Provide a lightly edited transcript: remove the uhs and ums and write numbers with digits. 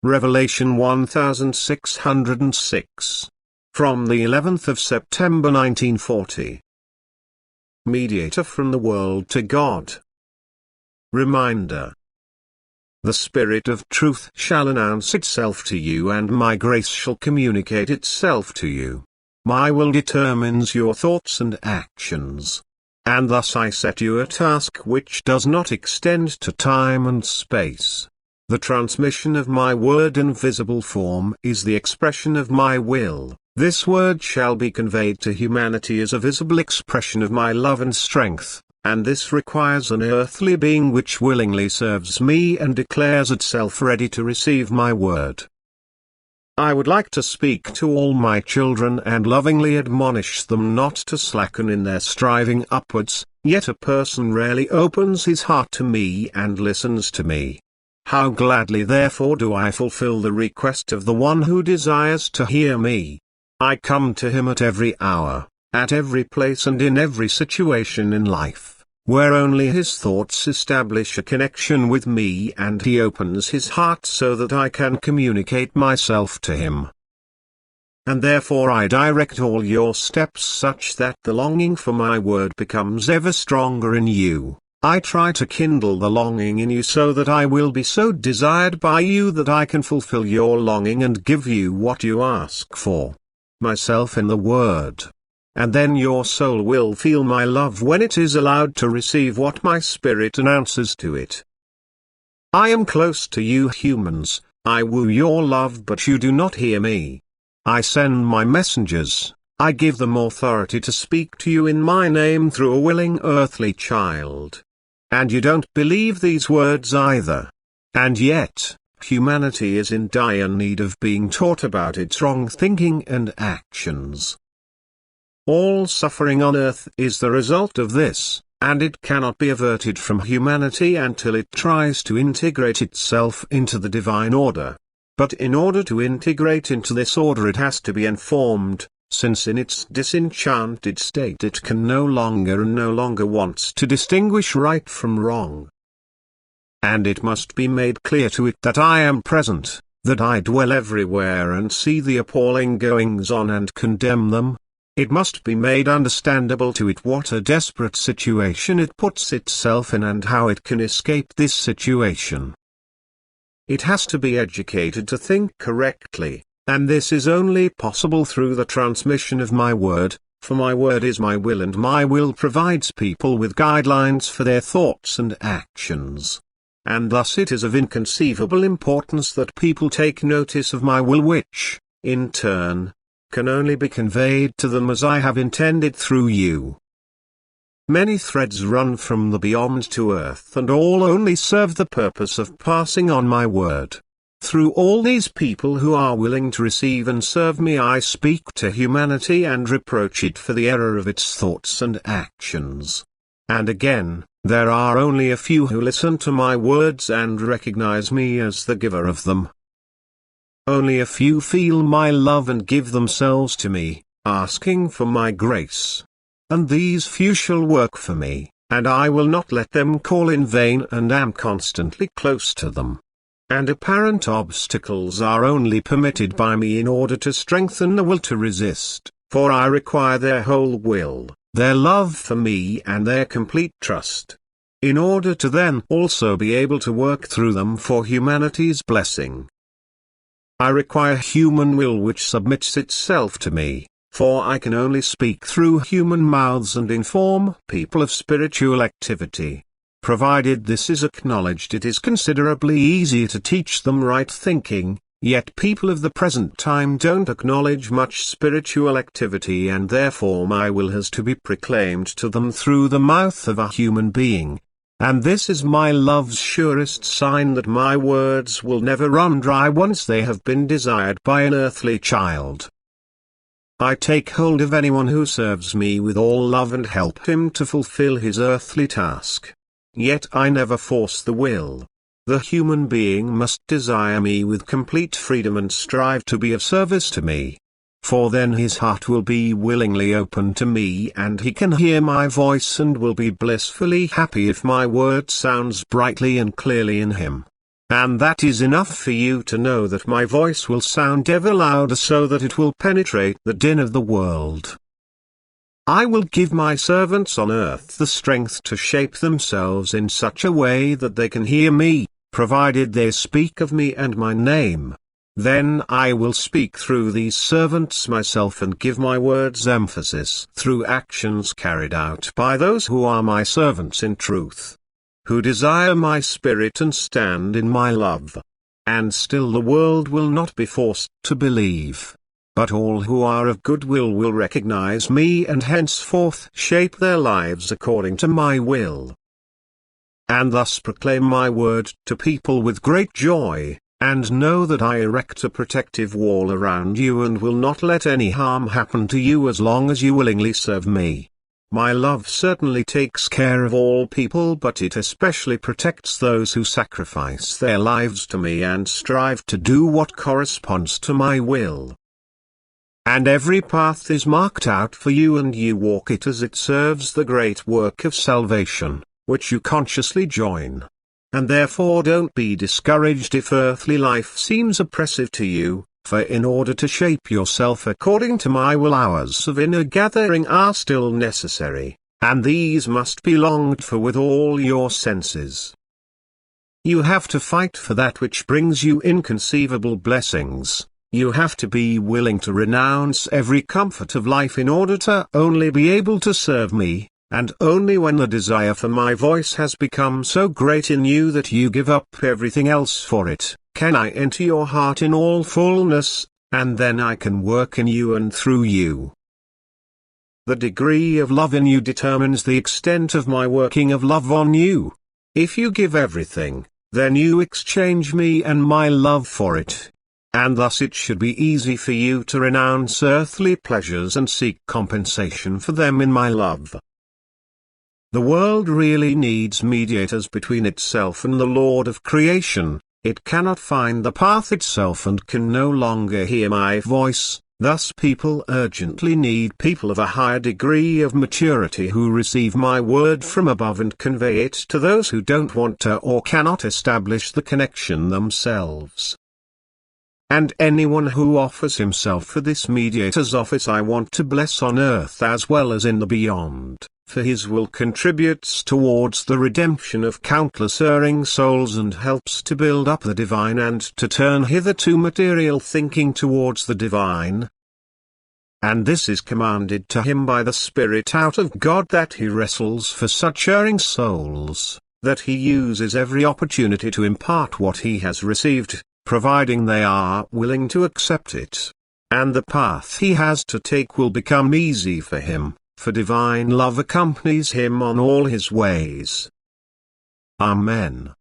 Revelation 1606. From the 11th of September 1940. Mediator from the world to God. Reminder. The Spirit of Truth shall announce itself to you, and my grace shall communicate itself to you. My will determines your thoughts and actions. And thus I set you a task which does not extend to time and space. The transmission of my word in visible form is the expression of my will. This word shall be conveyed to humanity as a visible expression of my love and strength, and this requires an earthly being which willingly serves me and declares itself ready to receive my word. I would like to speak to all my children and lovingly admonish them not to slacken in their striving upwards, yet a person rarely opens his heart to me and listens to me. How gladly therefore do I fulfill the request of the one who desires to hear me. I come to him at every hour, at every place and in every situation in life, where only his thoughts establish a connection with me, and he opens his heart so that I can communicate myself to him. And therefore I direct all your steps such that the longing for my word becomes ever stronger in you. I try to kindle the longing in you so that I will be so desired by you that I can fulfill your longing and give you what you ask for. Myself in the word. And then your soul will feel my love when it is allowed to receive what my spirit announces to it. I am close to you humans, I woo your love, but you do not hear me. I send my messengers, I give them authority to speak to you in my name through a willing earthly child. And you don't believe these words either. And yet, humanity is in dire need of being taught about its wrong thinking and actions. All suffering on earth is the result of this, and it cannot be averted from humanity until it tries to integrate itself into the divine order. But in order to integrate into this order it has to be informed, since in its disenchanted state it can no longer wants to distinguish right from wrong. And it must be made clear to it that I am present, that I dwell everywhere and see the appalling goings on and condemn them. It must be made understandable to it what a desperate situation it puts itself in and how it can escape this situation. It has to be educated to think correctly, and this is only possible through the transmission of my word, for my word is my will, and my will provides people with guidelines for their thoughts and actions. And thus it is of inconceivable importance that people take notice of my will, which, in turn, can only be conveyed to them as I have intended through you. Many threads run from the beyond to earth, and all only serve the purpose of passing on my word. Through all these people who are willing to receive and serve me, I speak to humanity and reproach it for the error of its thoughts and actions. And again, there are only a few who listen to my words and recognize me as the giver of them. Only a few feel my love and give themselves to me, asking for my grace. And these few shall work for me, and I will not let them call in vain, and am constantly close to them. And apparent obstacles are only permitted by me in order to strengthen the will to resist, for I require their whole will, their love for me and their complete trust, in order to then also be able to work through them for humanity's blessing. I require human will which submits itself to me, for I can only speak through human mouths and inform people of spiritual activity. Provided this is acknowledged, it is considerably easier to teach them right thinking, yet people of the present time don't acknowledge much spiritual activity, and therefore my will has to be proclaimed to them through the mouth of a human being. And this is my love's surest sign that my words will never run dry once they have been desired by an earthly child. I take hold of anyone who serves me with all love and help him to fulfill his earthly task. Yet I never force the will. The human being must desire me with complete freedom and strive to be of service to me. For then his heart will be willingly open to me, and he can hear my voice and will be blissfully happy if my word sounds brightly and clearly in him. And that is enough for you to know that my voice will sound ever louder so that it will penetrate the din of the world. I will give my servants on earth the strength to shape themselves in such a way that they can hear me, provided they speak of me and my name. Then I will speak through these servants myself and give my words emphasis through actions carried out by those who are my servants in truth, who desire my spirit and stand in my love. And still the world will not be forced to believe, but all who are of good will recognize me and henceforth shape their lives according to my will. And thus proclaim my word to people with great joy, and know that I erect a protective wall around you and will not let any harm happen to you as long as you willingly serve me. My love certainly takes care of all people, but it especially protects those who sacrifice their lives to me and strive to do what corresponds to my will. And every path is marked out for you and you walk it as it serves the great work of salvation, which you consciously join. And therefore don't be discouraged if earthly life seems oppressive to you, for in order to shape yourself according to my will hours of inner gathering are still necessary, and these must be longed for with all your senses. You have to fight for that which brings you inconceivable blessings. You have to be willing to renounce every comfort of life in order to only be able to serve me, and only when the desire for my voice has become so great in you that you give up everything else for it, can I enter your heart in all fullness, and then I can work in you and through you. The degree of love in you determines the extent of my working of love on you. If you give everything, then you exchange me and my love for it. And thus it should be easy for you to renounce earthly pleasures and seek compensation for them in my love. The world really needs mediators between itself and the Lord of creation. It cannot find the path itself and can no longer hear my voice. Thus people urgently need people of a higher degree of maturity who receive my word from above and convey it to those who don't want to or cannot establish the connection themselves. And anyone who offers himself for this mediator's office I want to bless on earth as well as in the beyond, for his will contributes towards the redemption of countless erring souls and helps to build up the divine and to turn hitherto material thinking towards the divine. And this is commanded to him by the Spirit out of God, that he wrestles for such erring souls, that he uses every opportunity to impart what he has received, providing they are willing to accept it. And the path he has to take will become easy for him, for divine love accompanies him on all his ways. Amen.